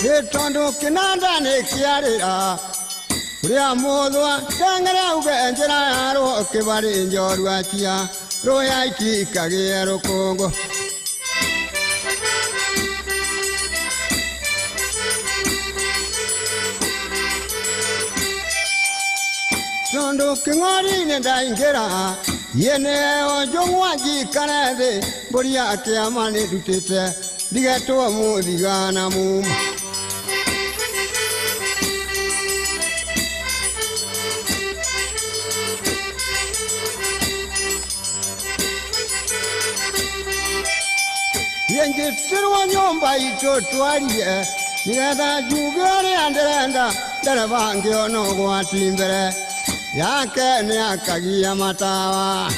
Etondo kinanda ne kiarira Uria modwa tangara uga njera yaro kibari njorwa chia roya iki kagero kongo Etondo kingori ne daingera Yene ojongwaji kanade Boria ke amane dutete Digato mu digana mu Yenge tirwa nyomba ito twalie Nigada jugare anderenda Darabange ono gwatimbere Yake ni akagia matawa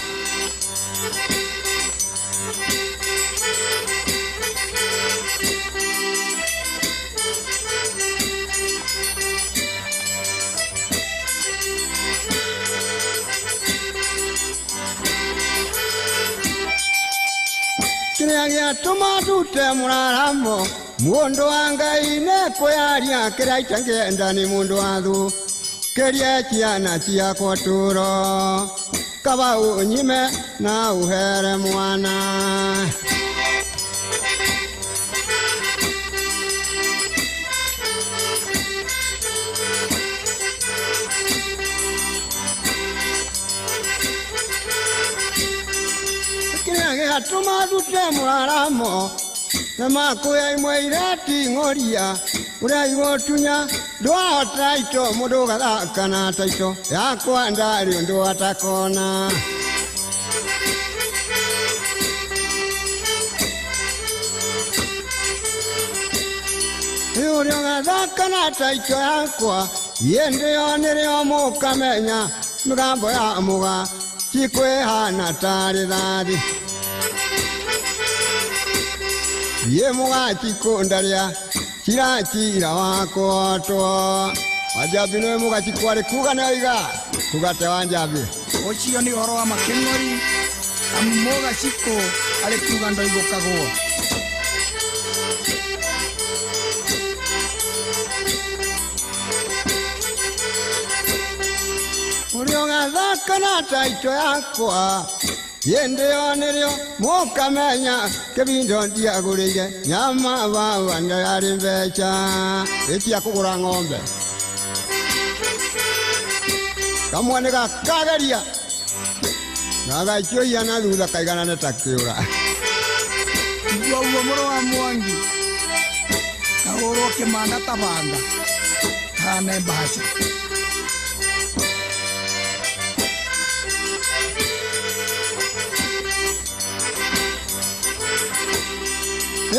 Kinagia tomatu temuraramo Mundo anga ine koyaria Kiraita ngenda ni mundo adhu Keria chiana chia koturo Kaba unyime na uhere mwana Kinagia tomatu temuraramo Nama kuya imwe irati ngoria Ura igotunya Doa taito mudoga kana taito Yako andari ndoa takona Yurionga kana taito yako Yende yonere omuka menya Mugambo ya muga Chikwe hana tari dhadi Ye muga chikondaria Chira wako to Wajabi no muga chikware kuga na iga Kugate wanjabi Ochio ni horo wa makengori Amumoga chiko Ale kuga ndo igo kago Urionga dhaka na taito yako Yende yonerio moka menya Kebindo ndiagurige Nyama wawa ndayari mbecha Eti ya kukura ngombe Kamwanega kagaria Naga ichio yana dhudha kaigana netakiura Uwa moro wa mwangi Kaoro ke manda tabanda Kane basi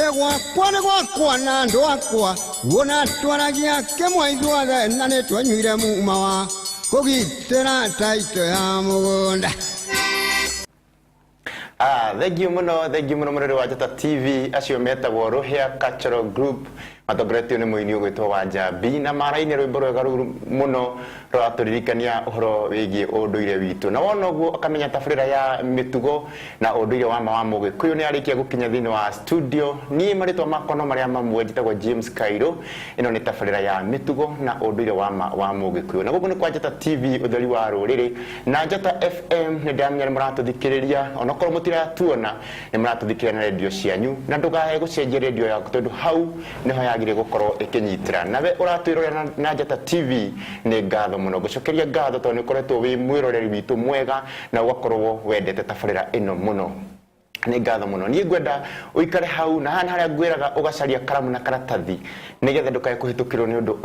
Ewa kwa na ndo akwa Wona twaragia kemwa idhuathe Nane twanyuire mumawa Kugitera taito ya mugunda Thank you muno muriri wa Njata TV acio metagwo Ruhia Cultural Group matongretio ni muini ugwitwo wa Njambi na maraini rwimbo rwega muno rwaturirikania uhoro wigie unduire witu na wona guo akamenya tabarira ya mitugo na unduire wa Mugikuyu ni arikia gukinya thini wa studio ni maritwa makono maria mamwe njitagwo James Kairo ino ni tabarira ya mitugo na unduire wa Mugikuyu na guku ni kwa Njata TV utheri wa ruriri na Njata FM ni ndamenya muratuthikiriria onokorwo mutiratuona ni muratuthikiriria na radio cianyu na ndugahe gucenjia radio yaku tondu hau niho yagire gukorwo ikinyitira nawe uratwirorera na Njata TV ni ngatho muno gucokeria ngatho tondu nikoretwo wi mwiroreri witu mwega na ugakorwo wendete tabarira ino muno ni ngatho muno ni ngwenda uikare hau na hana haria ngwiraga ugacaria karamu na karatathi nigetha ndukae kuhitukirwo ni undu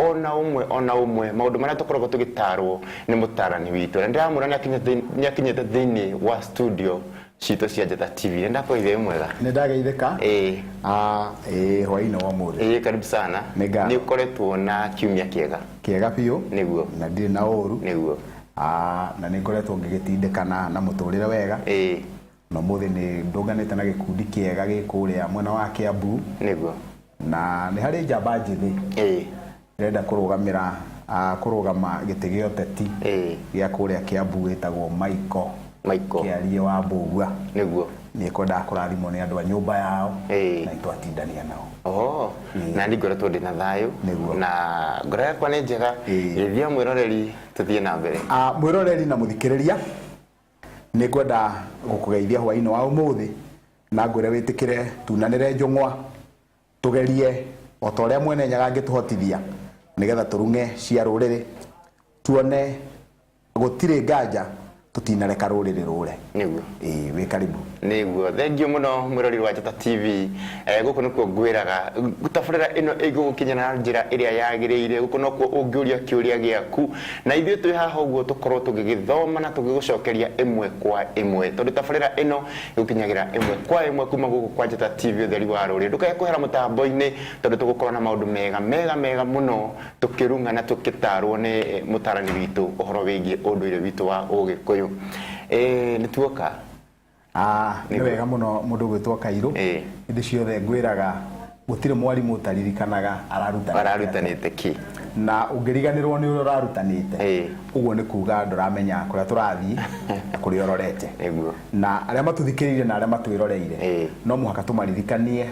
ona umwe maundu maria tukoragwo tugitarwo ni mutarani witu na ndiramura ni akinyete thini wa studio Chito cia Njata TV nenda kwa mwega Nindageithika hwaini wa muthi karibu sana ni ukoretwo na kiumia kiega piu niguo na ndiri na uru niguo na nikoretwo ngigitindikana na muturire wega no muthi ni ndunganite na gikundi kiega gikuria mwena wa Kiambu niguo na ni hari njamba njithi irenda kurugama giti gio teti gia kuria Kiambu gitagwo Michael Kiarie wa Mbugua niguo ni kwenda kurathimwo ni andu a nyumba yao na itwatindania nao na ndi ngoretwo ndi na thayu na ngoro yakwa ni njega ithia mwiroreri tuthie na mbere mwiroreri na muthikiriria ni kwenda gukugeithia hwaini wa umuthi na ngwire witikire tunanire njungwa tugerie o ta uria mwene nyaga ngituhotithia nigetha turunge cia ruriri tuone gutire nganja tutinareka ruriri rure niguo wi karibu niguo thengiu muno mwiroreri wa Njata TV guku nikuo ngwiraga gutabarira ino igugukinya na njira iria yagiriire guku nokuo ungiuria kiuria giaku na ithuĩ twi haha uguo tukorwo tugigithoma na tugigucokeria imwe kwa imwe tondu tabarira ino igukinyagira imwe kwa imwe kuma guku kwa Njata TV utheri wa ruriri ndukae kuhera mutambo-ini tondu tugukorwo na maundu mega muno tukirunga na tukitarwo ni mutarani witu uhoro wigie unduire witu wa Ugikuyu nituoka ni wega muno mundu gwitwo Kairu indi ciothe ngwiraga gutire mwarimu utaririkanaga ararutanite ki na ungiriganirwo ni uri urarutanite uguo ni kuga nduramenya kuria turathii kuria urorete na aria matuthikirire na aria matwiroreire no muhaka tumaririkanie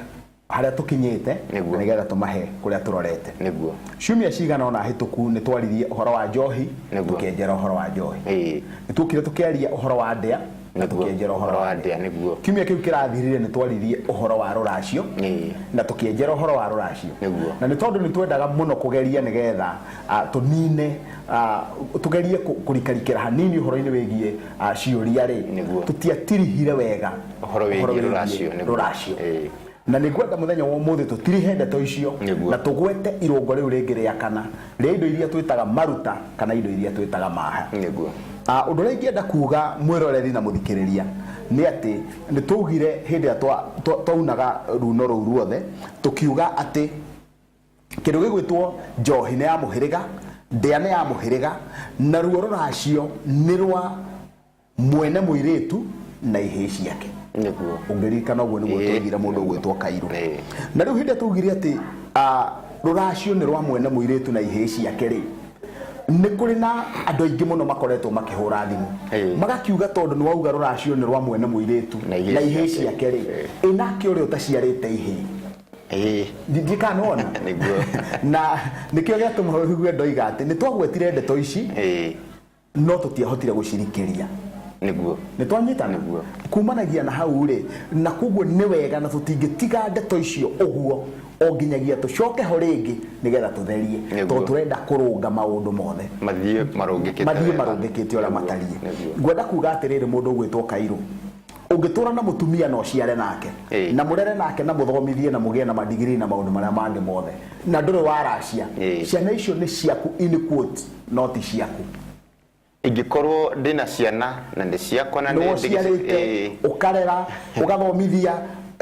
haria tukinyite nigetha tumahe kuria turorete niguo ciumia cigana ona hituku ni twaririe uhoro wa njohi tukienjera uhoro wa njohi nitukire tukiaria uhoro wa ndea na tukienjera uhoro wa ndea niguo kiumia kiu kirathirire ni twaririe uhoro wa ruracio na tukienjera uhoro wa ruracio na ni tondu ni twendaga muno kugeria nigetha tunine tugerie kurikarikira hanini uhoro-ini wigie ciuria ri tutiatirihire wega uhoro wigie ruracio na ni gwenda muthenya wa umuthi tutirihe ndeto icio na tugwete irungo riu ringi ria kana ria indo iria twitaga maruta kana indo iria twitaga maha niguo undu ria ingienda kuga mwiroreri na muthikiriria ni ati ni tugire hindi twaunaga runo ruu ruothe tukiuga ati kindu gigwitwo njohi ni ya muhiriga ndea ni ya muhiriga na ruo ruracio ni rwa mwene muiritu na ihii ciake niguo ungeririkana uguo niguo twigire mundu gwitwo Kairu na riu hindi tugire ati ruracio ni rwa mwene muiritu na ihii ciake ri ni kuri na andu aingi muno makoretwo makihura thimu magakiuga tondu ni wauga ruracio ni rwa mwene muiritu na ihii ciake ri inake uri utaciarite ihii ndikanaona niguo na nikio giatuma higue ndoiga ati ni twagwetire ndeto ici no tutiahotire gucirikiria niguo ni twanyitana kumanagia na hau ri na kuguo ni wega na tutingitiga ndeto icio uguo o nginyagia tucoke ho ringi nigetha tutherie to turenda kurunga maundu mothe mathie marungikite ora matarie ngwenda kuga atiriri mundu gwitwo Kairu ungitura na mutumia no ciare nake na murere nake na muthomithie na mugie na madigiri na maundu maria mandi mothe na nduri waracia ciana icio ni ciaku in quote not ciaku ingikorwo ndina ciana na ndi ciakwa na ndi ukarera ugathomithia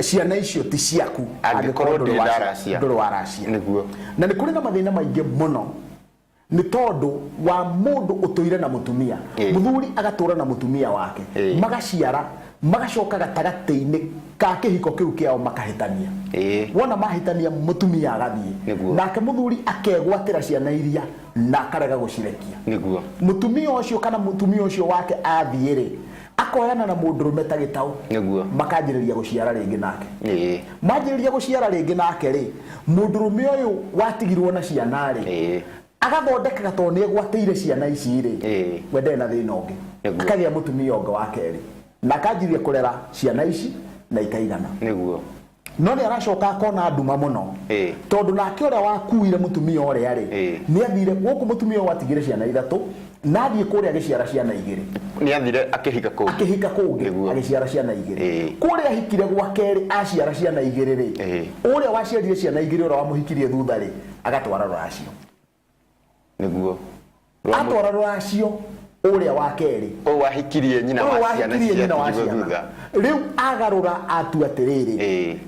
ciana icio ti ciaku angikorwo nduri waracia niguo na ni kuri na mathina maingi muno ni tondu wa mundu utuire na mutumia muthuri agatura na mutumia wake magaciara magacoka gatagati-ini ka kihiko kiu kiao makahitania wona mahitania mutumia agathie nake muthuri akegwatira ciana iria na akarega gucirekia niguo mutumia ucio kana mutumia ucio wake athie ri akoyana na mundurume ta gitau niguo makanjiriria guciara ringi nake manjiriria guciara ringi nake ri mundurume uyu watigirwo na ciana ri agathondeka to ni egwateire ciana ici ri wende na thina ungi akagia mutumia ungi wake ri na kanjiria kurera ciana ici na ikaigana niguo no ni aracoka akona nduma muno tondu nake uria wakuire mutumia uria ri ni athire guku mutumia watigire ciana ithatu na thie kuria agiciara ciana igiri ni athire akihika kungi agiciara ciana igiri kuria hikire gwakeri aciara ciana igiri ri uria waciarire ciana igiri uria wamuhikirie thutha ri agatwara ruracio niguo atwara ruracio uria wakeri o wahikirie nyina wa ciana thutha riu agarura atu atiriri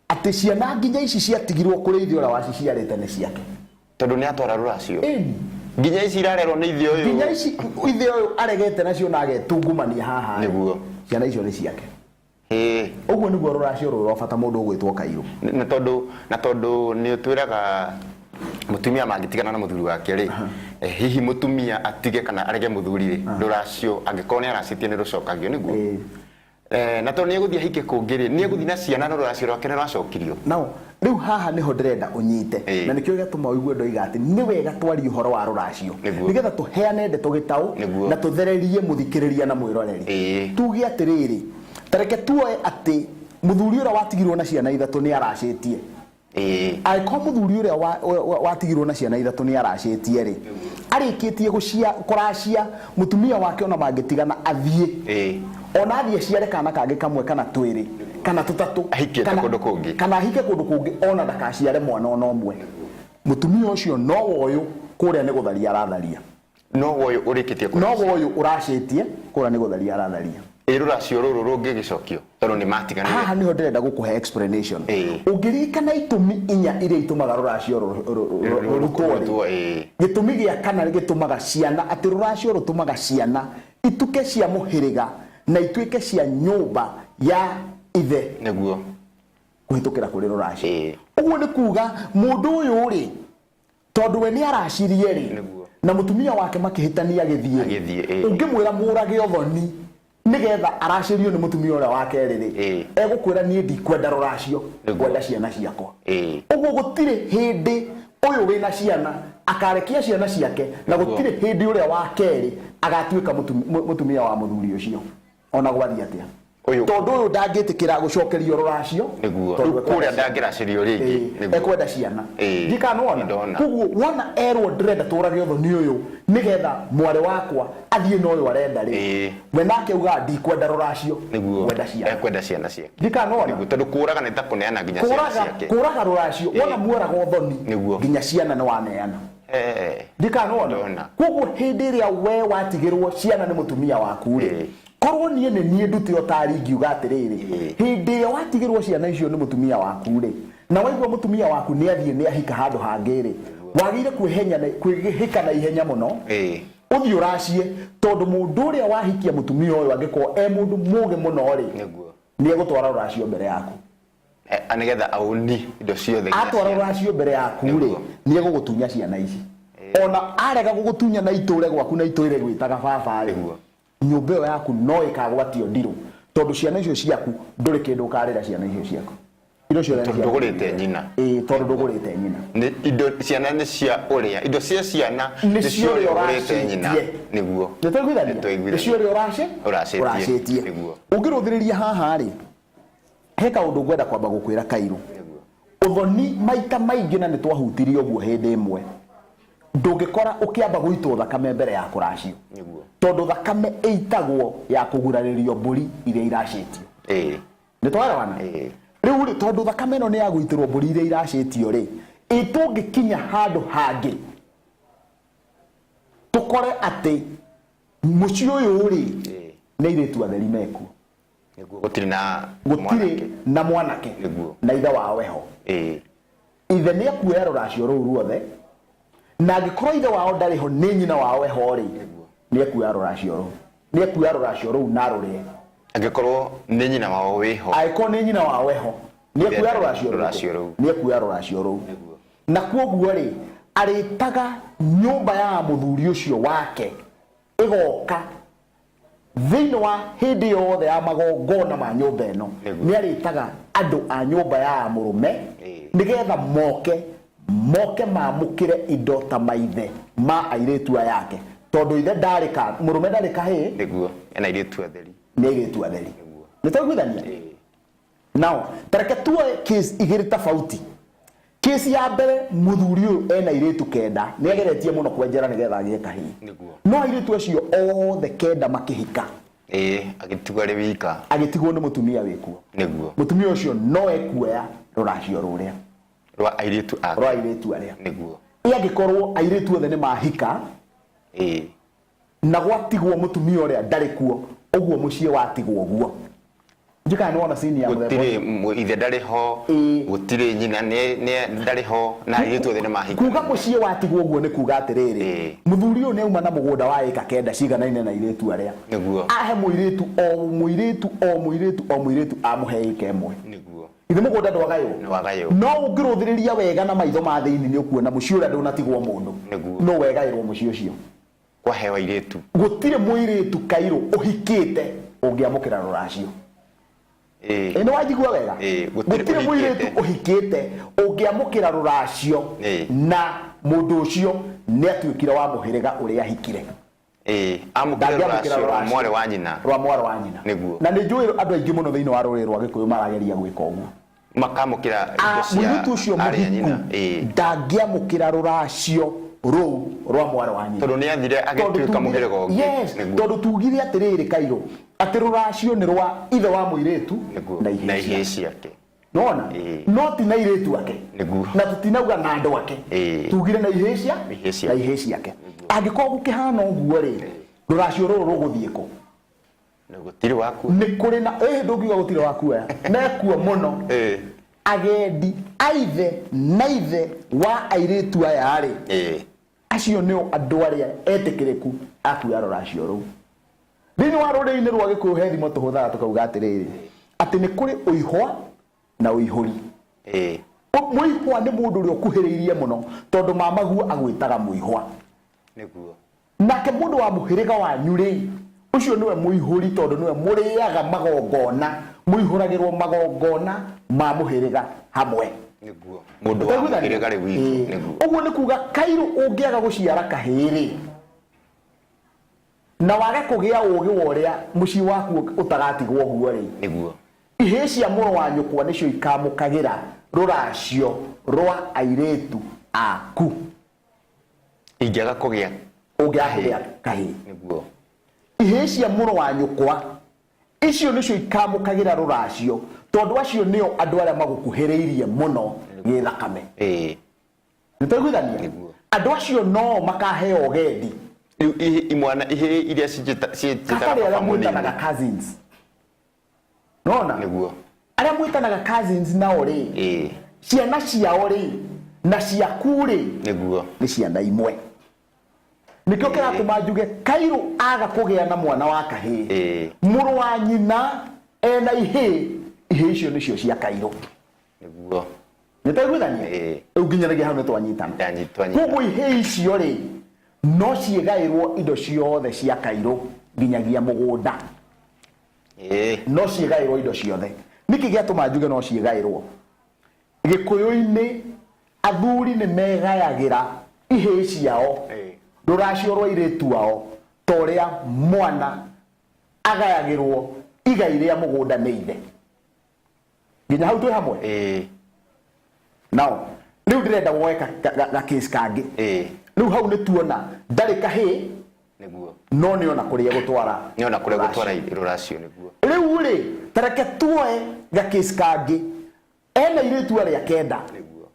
ati ciana nginya ici ciatigirwo kuri ithe uria waciciarite ni ciake tondu ni atwara ruracio nginya ici irarerwo ni ithe uyu nginya ici ithe uyu aregete nacio na agetungumania haha niguo ciana icio ni ciake uguo niguo ruracio ruru bata mundu gwitwo Kairu na tondu ni utwiraga mutumia mangitigana na muthuri wake ri hihi mutumia atige kana arege muthuri ri ruracio angikorwo ni aracitie ni rucokagio niguo na to nieguthia hike kungiri nieguthi na ciana no ruracio rwake ne rwacokirio nao riu haha niho ndirenda unyite na nikio gatuma uigue ndoiga ati ni wega twari uhoro wa ruracio nigetha tuheane ndeto gitau na tuthererie muthikiriria na mwiroreri tuge atiriri tareke tuoe ati muthuri ura watigirwo na ciana ithatu ni aracitie aiko muthuri ura watigirwo na ciana ithatu ni aracitie ri arikitie kuracia mutumia wake ona mangitigana athie ona athie ciare kana kangi kamwe kana twiri kana tutatu kana hike kundu kungi ona ndakaciare mwana ona omwe mutumia ucio no woyo kuria ni gutharia aratharia no woyo urikitie no woyo uracitie kuria ni gutharia aratharia ruracio ruru rungi gicokio tondu ni matiganire haha niho ndirenda gukuhe explanation ungirikana itumi inya iria itumaga ruracio rutwo gitumi gia kana gitumaga ciana ati ruracio rutumaga ciana ituke cia muhiriga na ituike cia nyumba ya ithe niguo kuhitukira kuri ruracio uguo ni kuga mundu uyu ri tondu we ni aracirie ri na mutumia wake makihitania githie ungimwira murage othoni nigetha aracirio ni mutumia ura wake riri egukwira ni ndikwenda ruracio kwenda ciana ciakwa uguo gutire hindi uyu wina ciana akarekia ciana ciake na gutire hindi uria wakeri agatuika mutumia wa muthuri ucio ona gwathia atia tondu uyu ndangitikira gucokerio ruracio niguo kuria ndangiracirio ringi ekwenda ciana ndikanona kuguo wona erwo ndirenda turage uthoni uyu nigetha mware wakwa athie no uyu arenda ri we nake uga ndikwenda ruracio kwenda ciana ekwenda ciana ciake ndikanona tondu kuraga ni ta kuneana nginya ciana ciake kuraga ruracio wona mwaraga uthoni nginya ciana ni waneana ndikanona kuguo hindi iria we watigirwo ciana ni mutumia waku ri korwo nie ni nie nduti otari ngiuga atiriri hindi ria watigirwo ciana icio ni mutumia waku ri na waigua mutumia waku ni athie ni ahika handu hangiri wagire kwihika na ihenya muno uthio racie tondu mundu uria wahikia mutumia uyu angiko mundu muge muno ri ni egutwara ruracio mbere yaku anigetha auni indo ciothe atwara ruracio mbere yaku ri ni egugutunya ciana ici ona arega gugutunya na iture gwaku na iture gwitaga baba ri nyumba yo yaku no ikagwatio ndiru tondu ciana icio ciaku nduri kindu karira ciana icio ciaku indo cio ndugurite nyina tondu ndugurite nyina ni indo ciana ni cia uria indo cia ciana ni cio urite nyina niguo ni cio uracitie niguo ungiruthiriria haha ri he kaundu ngwenda kwamba gukwira Kairu uthoni maita maingi na ni twahutirie uguo hindi imwe ndungikora ukiamba guitwo thakame mbere ya kuracio tondu thakame eitagwo ya kuguraririo mburi iria iracitio ni twarawana riu ri tondu thakame no ni ya guitirwo mburi iria iracitio ri itungikinya handu hangi tukore ati muci uyu ri ni iritu atheri meku gutiri na mwanake na ithe wawe ho ithe ni akuoya ruracio ruu ruothe na angĩkorwo ithe wao ndari ho ni nyina wawe ho ri ni ekuoya ruracio ruu na rurie angĩkorwo ni nyina wao wi ho angĩkorwo ni nyina wawe ho ni ekuoya ruracio ruu na kuoguo ri aritaga nyumba ya muthuri ucio wake igoka thiini wa hindi yothe ya magongona ma nyumba ino ni aritaga andu a nyumba ya murume nigetha moke mamukire indo ta maithe ma airetu yake tondu ithe ndarika murume ndarika hi niguo ena airetu atheri ni airetu atheri nitagwithania now tareke tuwe case igiri tofauti case ya mbere muthuri uyu ena airetu kenda ni ageretie muno kwenjera nigetha agie kahi niguo no airetu acio othe kenda makihika agitigwo ri wika agitigwo ni mutumia wikuo niguo mutumia ucio no ekuoya ruracio ruria rwa airetu aria niguo angikorwo airetu othe ni mahika na gwatigwo mutumia uria ndari kuo uguo mucie watigwo guo njikana wona sini ya gutire ithe ndari ho gutire nyina ni ndari ho na airetu othe ni mahika kuga mucie watigwo guo ni kuga atiriri muthuri uyu ni uma na mugunda wa eka kenda ciganaine na airetu aria niguo ahe muiretu amuhe eka imwe niguo ithe mugunda ndwagayo no ungiruthiriria wega na maitho ma thiini ni ukuona mucio uria ndunatigwo mundu no wegairwo mucio ucio kwa hewa airetu gutire muiretu Kairu uhikite ungiamukira ruracio eno wajigwa wega gutire muiretu uhikite ungiamukira ruracio na mundu ucio ni atuikire wa muhiriga uria hikire amukira ruracio rwa mware wa nyina niguo na ni njui andu aingi muno thiini wa ruriri rwa Gikuyu marageria gwika uguo makamukira indo cia muiretu ucio muhiku ndangiamukira ruracio rou rwa mware wa nyina tondu ni athire agituika muhiriga ungi tondu tugire atiriri Kairo ati ruracio ni rwa ithe wa muiretu na ihie ciake nona no ti na iretu ake na tutinauga na andu ake tugire na ihie ciake angiko gukihana uguo ri ruracio ruru ruguthieko gutiri waku ni kuri na ndungiuga gutiri waku nekuo muno agendi aithe na ithe wa airetu aya ari acio nio andu aria etikiriku akuya ruracio ruu thini wa ruriri-ini rwa Gikuyu he thimo tuhuthaga tukauga atiriri ati ni kuri uihwa na uihuri muihwa ni mundu uria ukuhiriirie muno tondu mamaguo agwitaga muihwa niguo nake mundu wa muhiriga wanyu ri ucio niwe muihuri tondu niwe muriaga magongona muihuragirwo magongona ma muhiriga hamwe niguo mundu wa muhiriga ri witu niguo uguo ni kuga Kairo ungiaga guciara kahiri na wage kugia ugi woria muci waku utagatigwo guo ri niguo ihie cia muru wa nyukwa nicio ikamukagira ruracio rwa airetu aku ingiaga kugia ungiaga kahi niguo ihie cia muru wa nyukwa icio nicio ikamukagira ruracio tondu acio nio andu aria magukuhiriirie muno githakame nitaiguithania andu acio no makaheo gendi imwana ihe iria ciitanaga mwitanaga cousins nona niguo aria mwitanaga cousins nao ri ciana ciao ri na ciaku ri niguo ni ciana imwe nikio kiratuma njuge Kairo aga kugia na mwana wa kahi muru wa nyina ena ihie icio nicio cia Kairo niguo nitaiguithania unginyanagia hau nitwanyitana koguo ihie icio ri no ciegairwo indo ciothe cia Kairo nginyagia mugunda no ciegairwo indo ciothe niki giatuma njuge no ciegairwo Gikuyu-ini athuri ni megayagira ihie ciao ruracio rwa iretu wao toria mwana agayagirwo igai ria mugunda ni ithe nginya hau twi hamwe nao riu ndirenda woeka ga case kangi riu hau ni tuona ndari kahi niguo no ni ona kuria gutwara ruracio niguo riu ri tareke tuoe ga case kangi ena iretu aria kenda niguo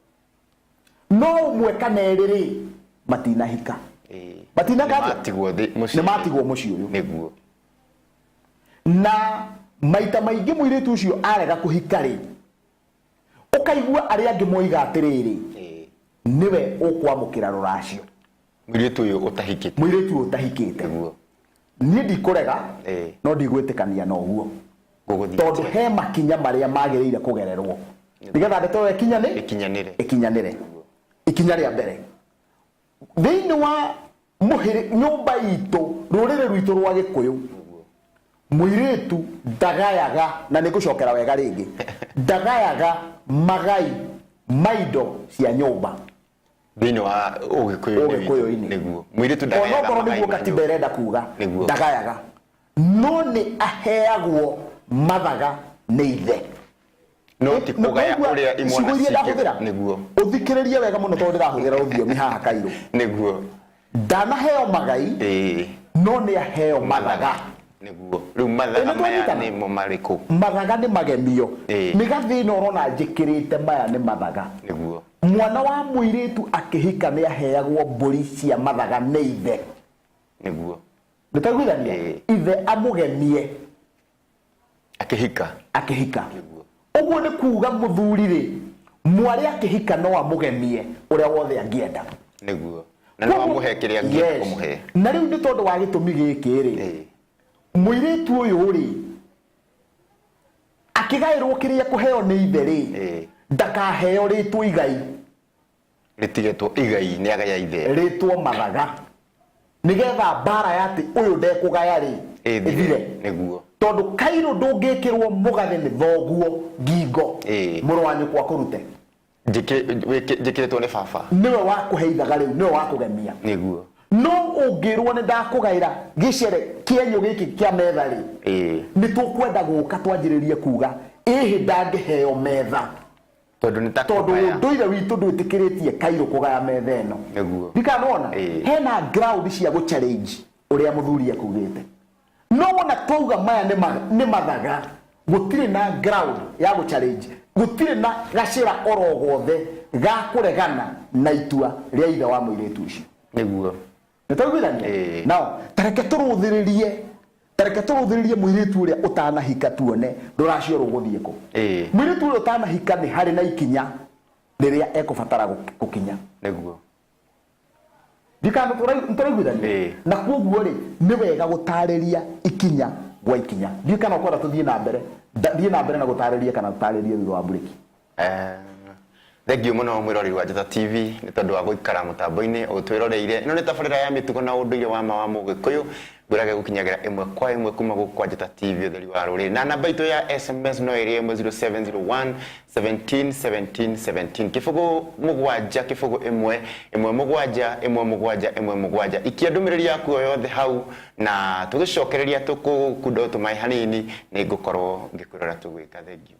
no umwe kana eriri matinahika matigwo muci uyu niguo na maita maingi muiretu ucio arega kuhika ri ukaigua aria angi moiga atiriri niwe ukwamukira ruracio muiretu uyu utahikite niguo ni ndikurega no ndigwitikania no guo tondu he makinya maria magiriire kugererwo nigetha ndeto ikinyanire ikinya ria mbere thiini wa nyumba itu ruriri rwitu rwa Gikuyu muiretu ndagayaga na nigucokera wega ringi ndagayaga magai maido cia nyumba thiini wa Ugikuyu-ini niguo muiretu ndagayaga ono niguo katiba irenda kuga ndagayaga no ni aheagwo mathaga ni ithe no ti kugaya uria imwana ciake niguo uthikiririe wega muno tondu ndirahuthira uthiomi haha Kairo niguo ndanaheo magai no ni aheo mathaga niguo riu mathaga maya ni mo mariku mathaga ni magemio ni gathina urona njikirite maya ni mathaga niguo mwana wa muiretu akihika ni aheagwo mburi cia mathaga ni ithe niguo nitaiguithania ithe amugemie akihika niguo uguo ni kuga muthuri ri mwari akihika no amugemie uria wothe angienda niguo na no amuhe kiria angienda kumuhe na riu ni tondu wa gitumi giki ri muiretu uyu ri akigairwo kiria kuheo ni ithe ri ndakaheo ritwa igai ritigetwo igai ni agaya ithe ritwa mathaga nigetha bara yati uyu ndekugaya ri ithire niguo tondu Kairo ndungikirwo mugathe ni thoguo ngingo murwanyu kwa kurute jikiretwo ni baba niwe wakuheithaga riu niwe wakugemia niguo no ungirwo ni ndakugaira gicere kienyo giki kia metha ri ni tukwenda guka twanjiririe kuga ihi ndangiheo metha tondu ni nduire witu ndwitikiritie Kairo kugaya metha eno niguo ndikanona hena ground cia gu challenge uria muthuri akugite no wona twauga maya ni mathaga gutire na ground ya gu challenge gutire na gacira orogothe ga kuregana na itua ria ithe wa muiretu ucio niguo nitawithania nao tareke turuthiririe muiretu uria utanahika tuone nduracio ruguthie ku muiretu uria utanahika ni hari na ikinya riria ekubatara gukinya niguo dikano turaiguithania na koguo ri ni wega gutariria ikinya gwa ikinya dikano kwenda tuthie na mbere na gutariria kana tutaririe thutha wa breki Thank you muno mwirori wa Njata TV ni tondu wa guikara mutambo-ini utwiroreire ino ni tabarira ya mitugo na unduire wa Mugikuyu ngurage gukinyagira imwe kwa imwe kuma gukwa Njata TV utheri wa ruri na namba itu ya SMS no iri 0701 17 17 17 kifugo mugwanja kifugo imwe mugwanja ikia ndumiriri yaku yothe hau na tugicokereria tukukundo tumai hanini ni ngukorwo ngikurora tugwika. Thank you.